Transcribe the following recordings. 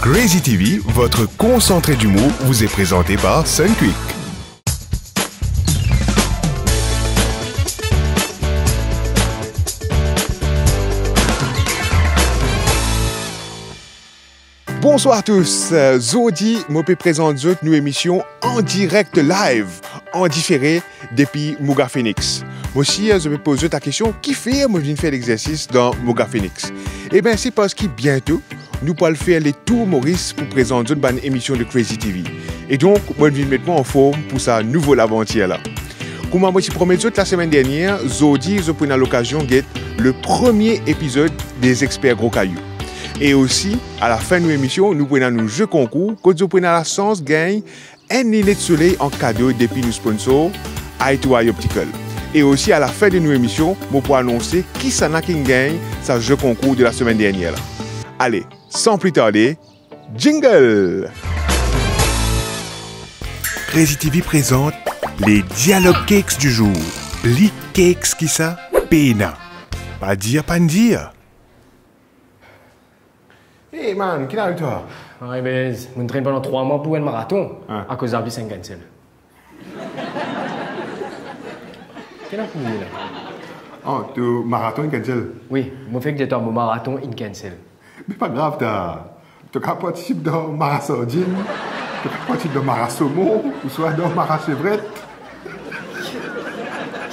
Crazy TV, votre concentré d'humour, vous est présenté par Sunquick. Bonsoir à tous, Zodi me présente une émission en direct live, en différé depuis Muga Phoenix. Moi aussi, je vais poser ta question, qui fait moi je viens faire l'exercice dans Muga Phoenix? Eh bien, c'est parce que bientôt, nous allons faire les tours Maurice pour présenter une bonne émission de Crazy TV. Et donc, moi je viens mettre en forme pour sa nouvelle aventure là. Comme moi je promis la semaine dernière, Zodi, je prends l'occasion de le premier épisode des experts gros cailloux. Et aussi, à la fin de l'émission, nous prenons nos jeux concours, que nous prenons la chance de gagner un lunette de soleil en cadeau depuis nos sponsors, Eye2Eye Optical. Et aussi, à la fin de nos émissions, nous pourrons annoncer qui s'en a qui gagne ce jeu concours de la semaine dernière. Allez, sans plus tarder, jingle! Crazy TV présente les dialogues cakes du jour. Les cakes qui ça? Pena. Pas dire, pas ne dire. Hey man, qui arrive toi? Ouais, ben, je m'entraîne pendant 3 mois pour un marathon, à cause d'Arby Saint-Gansel. Qu'est-ce que tu dis là? Oh, tu marathon cancel? Oui, je fais que j'ai mon marathon in cancel. Mais pas grave, tu as participé dans Marasordine, tu as participé dans Marasomo, ou soit dans Marachevrette.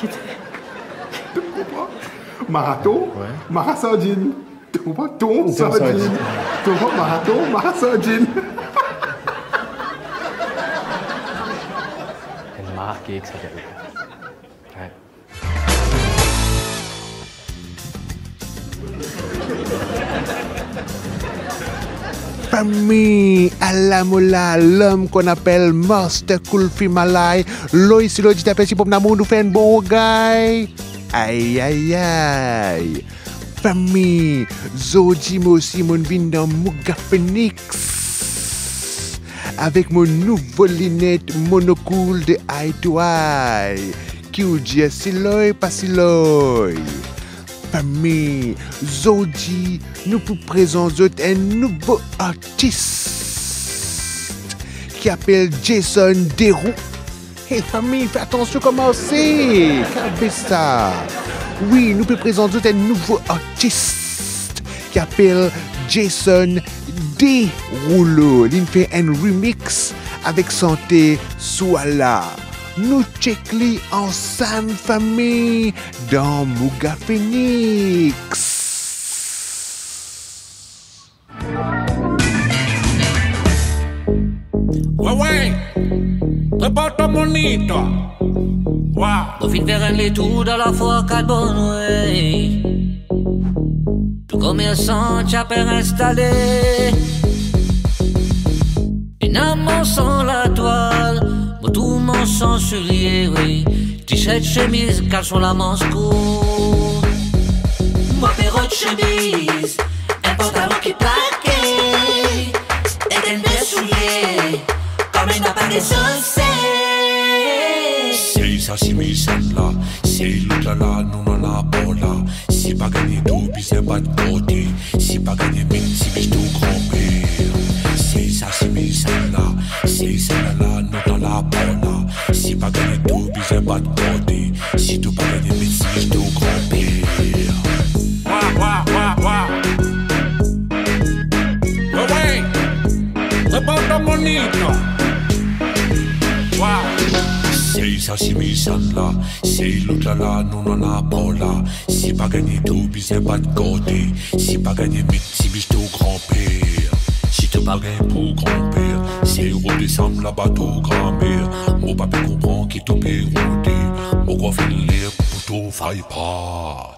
Tu comprends? Marathon, Marasordine. Tu comprends? Ton sardine. Tu comprends? Marathon, Marasordine. Elle m'a marqué que ça fait. Ouais. Famille, Alamola, l'homme qu'on appelle Master Kulfi Malay, Loïs, dit t'appelles pour nous faire un bon gars. Aïe, aïe, aïe. Famille, Zodi, moi aussi, mon vin dans Muga Phoenix. Avec mon nouveau lunette monocool de Eye2Eye. Qui vous dit si l'œil, pas si l'œil. Famille, Zodi, nous vous présentons un nouveau artiste qui s'appelle Jason Derulo. Hey famille, fais attention comment c'est. Cabessa. Oui, nous vous présentons un nouveau artiste qui s'appelle Jason Derulo. Il fait un remix avec Santé Souala. Nous checkons ensemble, famille, dans Muga Phoenix. Ouais, prépare ton monito. Wow. Au fin faire les tours dans la foi carbone, ouais. Tout commerçant, tu as installé. Une amant sans la toile. Tout mon sang sur lié, oui. T-shirt, chemise, caleçon, la manche courte. Moi, perrotte, chemise. Un pantalon qui plaque. Et des souliers. Comme un appareil saucé. C'est ça, c'est mes là. C'est l'autre là, nous n'en a pas là. Si pas gagné tout, puis c'est pas de côté. Si pas gagné même, si je tout grand-père. C'est ça, c'est mes là. C'est celle-là, nous dans la bonne. Si pas gagné tout, puis c'est pas de côté. Si tout pas gagné, mais si je tout grand-père. Ouais, prépare ton monito. C'est ça, c'est mes là. C'est l'autre là, nous n'en a pas là. Si pas gagné tout, puis c'est pas de côté. Si pas gagné, mais si je tout grand-père. Si tu pas gagné pour grand-père, c'est redescendre là-bas tout grand-mère. Mon papa comprend qu'il tout peut rouler. Mon gros filet pour tout faille pas.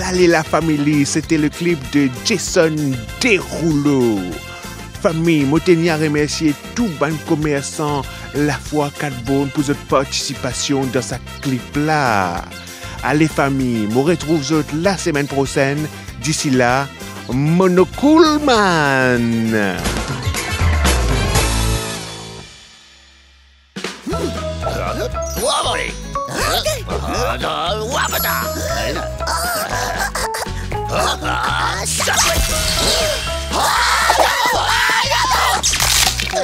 Allez la famille, c'était le clip de Jason Derulo. Famille, je tiens à remercier tout les commerçants la fois 4 bonnes pour votre participation dans ce clip-là. Allez famille, je retrouve la semaine prochaine. D'ici là, Monocle Man.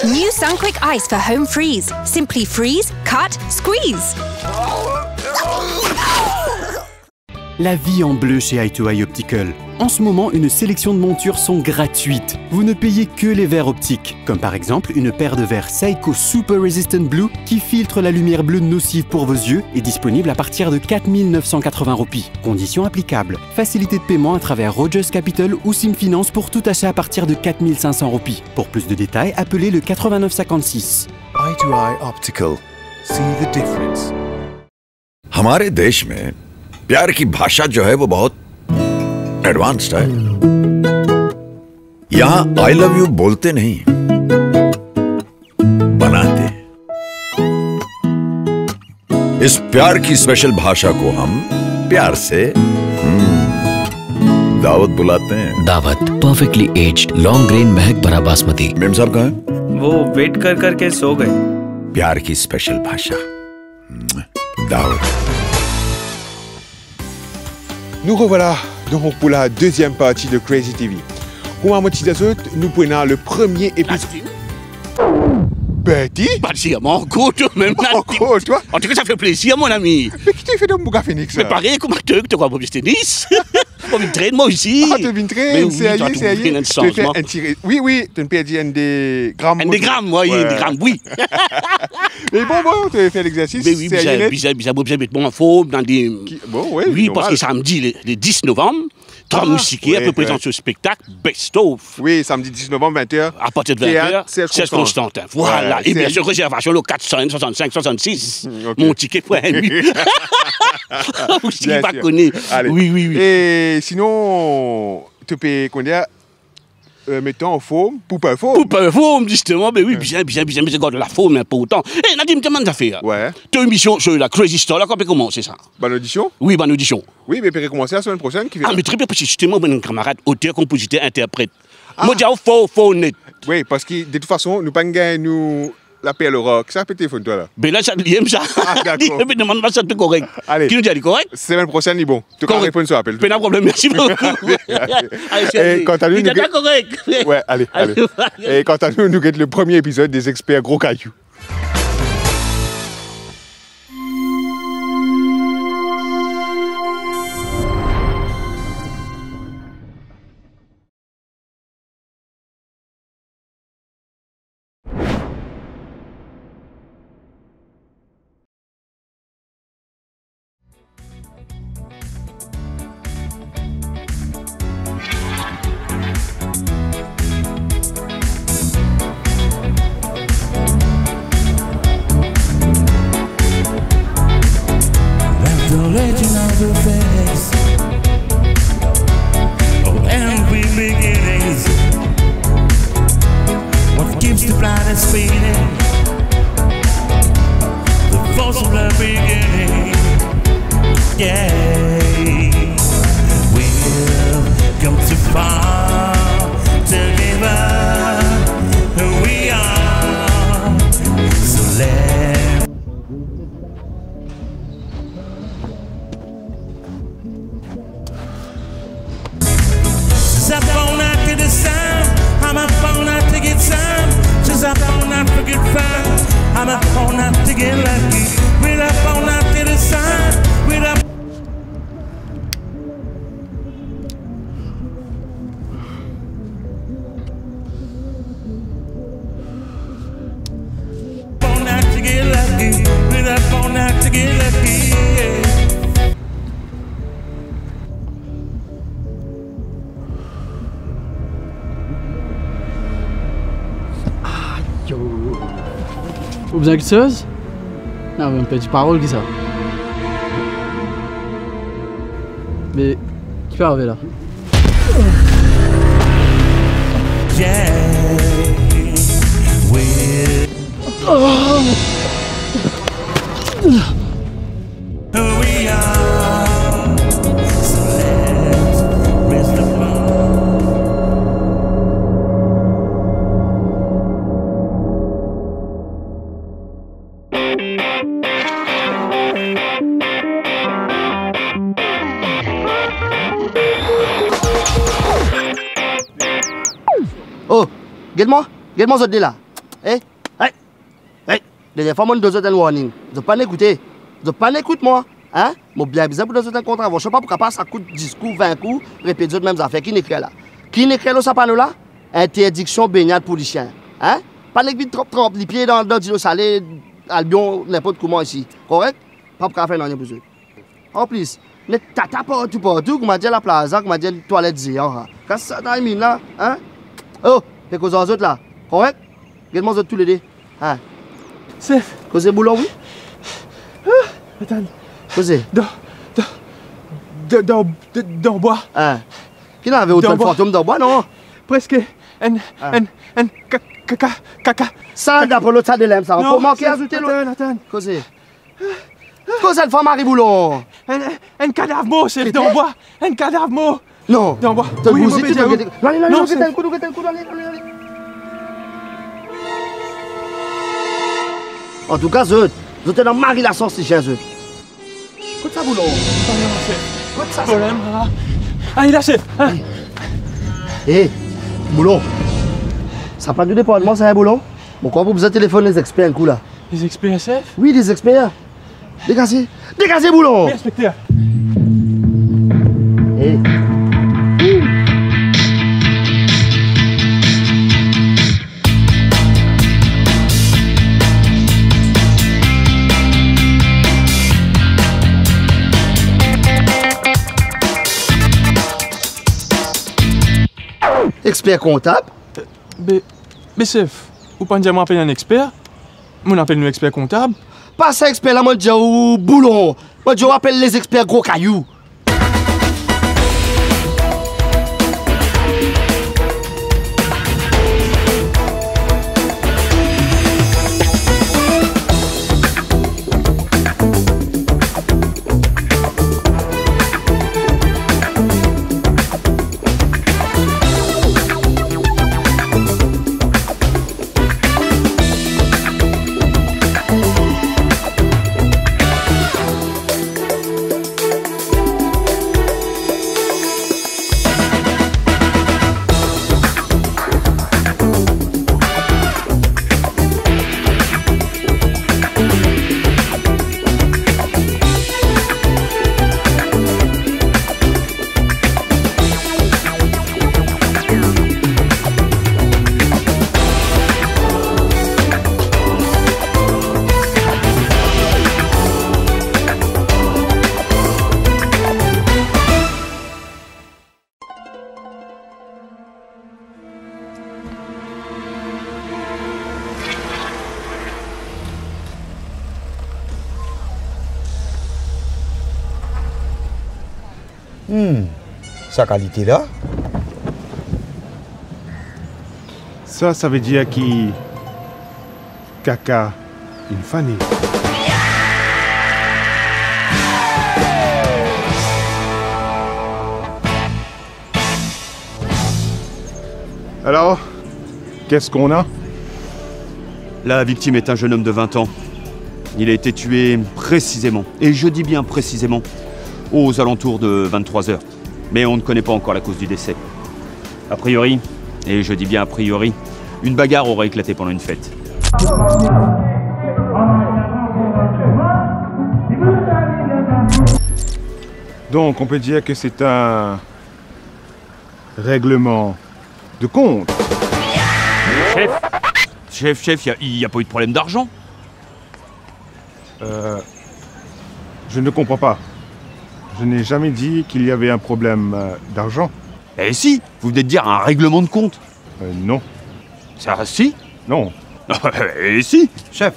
New Sunquick Ice for home freeze. Simply freeze, cut, squeeze. La vie en bleu chez Eye2Eye Optical. En ce moment, une sélection de montures sont gratuites. Vous ne payez que les verres optiques, comme par exemple une paire de verres Seiko Super Resistant Blue qui filtre la lumière bleue nocive pour vos yeux et disponible à partir de 4 980 roupies. Conditions applicables. Facilité de paiement à travers Rogers Capital ou Simfinance pour tout achat à partir de 4 500 roupies. Pour plus de détails, appelez le 8956. Eye2Eye Optical. See the difference. हमारे देश में प्यार की भाषा जो है वो बहुत एडवांस्ड है। यहाँ आई लव यू बोलते नहीं, बनाते। इस प्यार की स्पेशल भाषा को हम प्यार से दावत बुलाते हैं। दावत परफेक्टली एज्ड लॉन्ग ग्रेन महक भरा बासमती। मेम साहब कहाँ हैं? वो वेट कर करके सो गए। प्यार की स्पेशल भाषा दावत। Nous revoilà donc pour la deuxième partie de Crazy TV. Pour ma moitié des autres, nous prenons le premier épisode. Betty? Bah, c'est encore toi-même. Encore toi? En tout cas, ça fait plaisir, mon ami. Mais qui t'a fait de Mouga Phoenix? Mais pareil, comme acteur, tu crois pas plus tennis? On vient traîner moi aussi. Ah, tu viens traîner, sérieux? Tu fais un tiré. Oui, oui, tu peux dire un des grammes. Un des grammes, oui, un des grammes, oui. Mais bon, tu as fait l'exercice. Mais oui, bizarre, mettre mon forme dans des. Bon, oui. Oui, parce que samedi, le 10 novembre, trois musiquiers peut présenter ce spectacle Best of. Oui, samedi 10 novembre, 20h. À partir de 20h, c'est Constantin. Voilà. Et bien sûr, réservation le 465 66. Mon ticket pour la nuit. Vous ne pas connaître. Oui, oui, oui. Et sinon, tu peux connaître. Mettons en forme, poupe en forme. Poupe en forme, justement, mais oui, bien, mais c'est de la forme important. Et Nadim, tu m'as fait. Ouais. Tu as une émission sur la Crazy Store, là, quand peut commencer ça? Bonne audition? Oui, bonne audition. Oui, mais peut commencer la semaine prochaine. Ah, mais très bien, parce que justement, mon camarade, auteur, compositeur, interprète. Moi, j'ai faux net. Oui, parce que de toute façon, nous pas gagner la perle rock. Ça peut téléphone toi là. Mais là, ça aime ça. Ah, d'accord. Mais demande pas ça, c'est correct. Allez. Qui nous dit correct? Semaine prochaine, il bon. Tu peux répondre sur l'appel. Pas de problème, merci beaucoup. Et quant à nous, nous correct. Ouais, allez. Et quant à nous, nous guette le premier épisode des experts gros cailloux. Vous besoin de chose? Non, mais un petit parole qui ça. Mais qui peut arriver là? Oh, regarde-moi ce là. Eh, les fois, moi, deux autres warning. Vous pas écouté. Vous pas écouté, moi. Hein? Moi, bien bizarre pour deux autres contraventions. Je sais pas pourquoi pas ça coûte 10 coups, 20 coups, répéter les mêmes affaires. Qui n'écrit là? Qui n'écrit là, ça panneau là? Interdiction baignade pour les chiens. Hein? Pas les trop, les pieds dans le dilo salé, Albion, n'importe comment ici. Correct? Pas pour faire rien pour eux. En plus, ne tata partout, comme m'a dit la plaza, comme m'a dit la toilette zéro. Quand ça dans les là, hein? Oh, fais cause aux autres là. Correct? Regarde-moi les autres tous les deux. Hein? C'est. Cause boulot, oui? Attends. Cause. Dans bois. Hein? Qui n'avait autant de fantômes dans bois, non? Presque. Caca. Ça, d'après l'autre, ça de l'aime, ça. On peut manquer ajouter l'autre. Attends. Cause. Cause, elle fait Marie Boulon. Un cadavre mot, c'est dans bois. Un cadavre mot. Non. Dans bois. Oui, non, allez, coup, allez. En tout cas, vous êtes dans Marie la sortie chez eux. Écoute ça, Boulon. Écoute ça. Problème. Ah, il a chef. Eh, Boulon. Ça pas du département, ça, Boulon? Bon, quand vous avez téléphoné les experts, un coup là. Les experts SF? Oui, les experts. Dégagez, Boulon. Oui, inspecteur. Eh. Expert comptable? Mais chef, vous pensez que je un expert? Moi, appelle nous expert comptable. Pas ça, expert là, moi, je dis Boulon. Moi, je appelle les experts gros cailloux. Sa qualité là. Ça veut dire qu'il caca une fanny. Alors, qu'est-ce qu'on a? La victime est un jeune homme de 20 ans. Il a été tué précisément, et je dis bien précisément, aux alentours de 23 h. Mais on ne connaît pas encore la cause du décès. A priori, et je dis bien a priori, une bagarre aurait éclaté pendant une fête. Donc on peut dire que c'est un règlement de compte. Chef, il n'y a pas eu de problème d'argent? Je ne comprends pas. Je n'ai jamais dit qu'il y avait un problème d'argent. Eh si, vous venez de dire un règlement de compte. Non. Ça, si? Non. Eh si. Chef,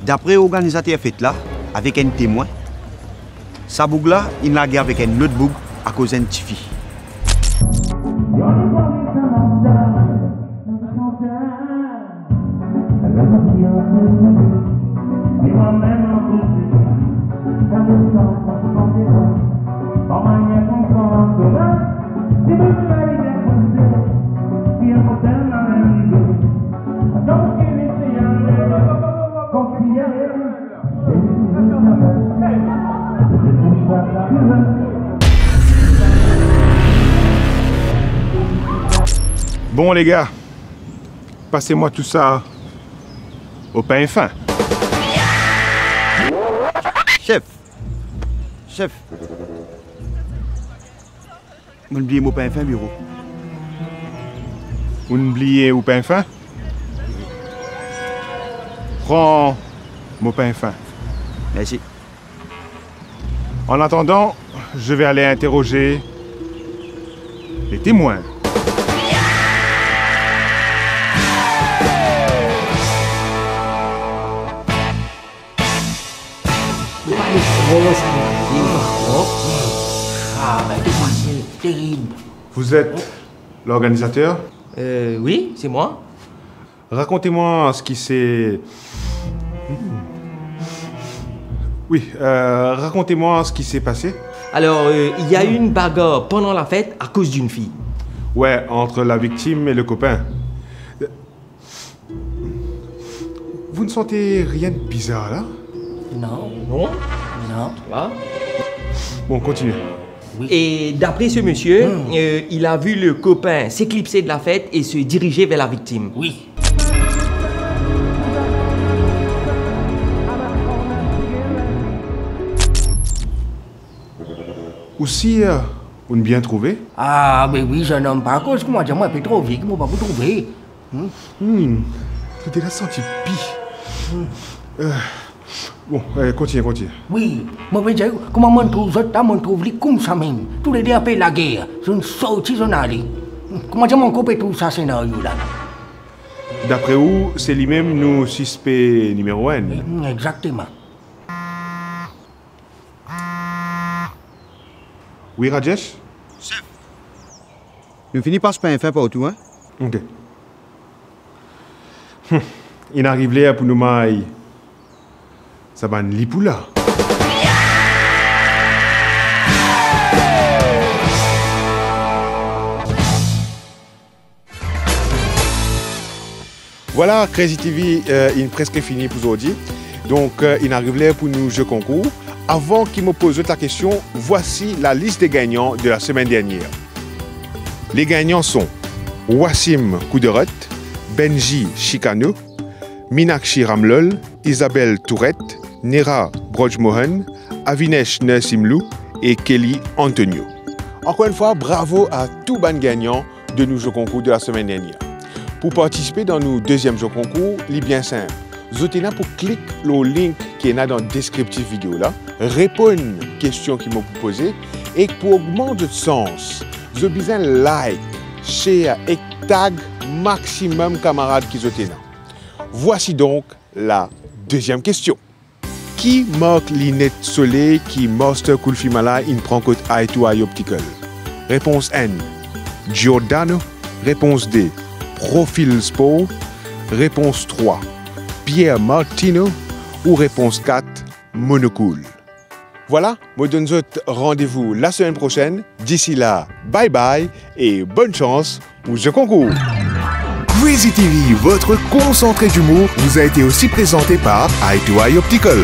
d'après l'organisateur fait là, avec un témoin, sa bougue là, il l'a guerre avec un autre bougue à cause d'un petit fille. Bon les gars, passez-moi tout ça au pain fin. Chef. Chef. Vous oubliez mon pain fin, bureau. Vous oubliez au pain fin? Prends mon pain fin. Merci. En attendant, je vais aller interroger les témoins. Vous êtes l'organisateur? Oui, c'est moi. Racontez-moi ce qui s'est... Oui, racontez-moi ce qui s'est passé. Alors, il y a eu une bagarre pendant la fête à cause d'une fille. Ouais, entre la victime et le copain. Vous ne sentez rien de bizarre, là? Non. Non? Non. Tu vois? Bon, continuez. Oui. Et d'après ce monsieur, il a vu le copain s'éclipser de la fête et se diriger vers la victime. Oui. Aussi, vous ne bien trouvé? Ah, mais oui, jeune homme, par cause que moi, j'ai un peu trop vite, moi, pas vous trouver. Vous avez senti pire. Bon, continuez. Oui, moi, je dis, comment on trouve les comme ça même. Tous les deux après la guerre, je ne sais pas si comment je m'en coupe tout ça scénario là. D'après vous, c'est lui-même nous suspect numéro 1. Exactement. Oui, Rajesh? Chef. Nous finissons par ce pain fin partout, hein? Ok. Il arrive là pour nous mailler. Ça va nous lipoula. Voilà, Crazy TV, il est presque fini pour aujourd'hui. Donc, il arrive là pour nous jouer concours. Avant qu'il me pose ta question, voici la liste des gagnants de la semaine dernière. Les gagnants sont Wassim Kouderot, Benji Chicano, Minakshi Ramlol, Isabelle Tourette, Nera Brojmohan, Avinesh Nersimlou et Kelly Antonio. Encore une fois, bravo à tous les gagnants de nos jeux concours de la semaine dernière. Pour participer dans nos deuxième jeu concours, c'est bien simple. Vous avez pour cliquer le link qui est dans la description vidéo là, répondre aux questions qui m'ont posées et pour augmenter votre sens, vous avez besoin de like, share et tag maximum camarades qui sont là. Voici donc la deuxième question. Qui marque l'inet soleil qui Master Kulfimala in Prankot Eye to Eye Optical? Réponse N. Giordano. Réponse D. Profil Sport. Réponse 3. Pierre Martino. Ou réponse 4. Monocool. Voilà, moi donne rendez-vous la semaine prochaine. D'ici là, bye bye et bonne chance pour ce concours. Crazy TV, votre concentré d'humour, vous a été aussi présenté par Eye to Eye Optical.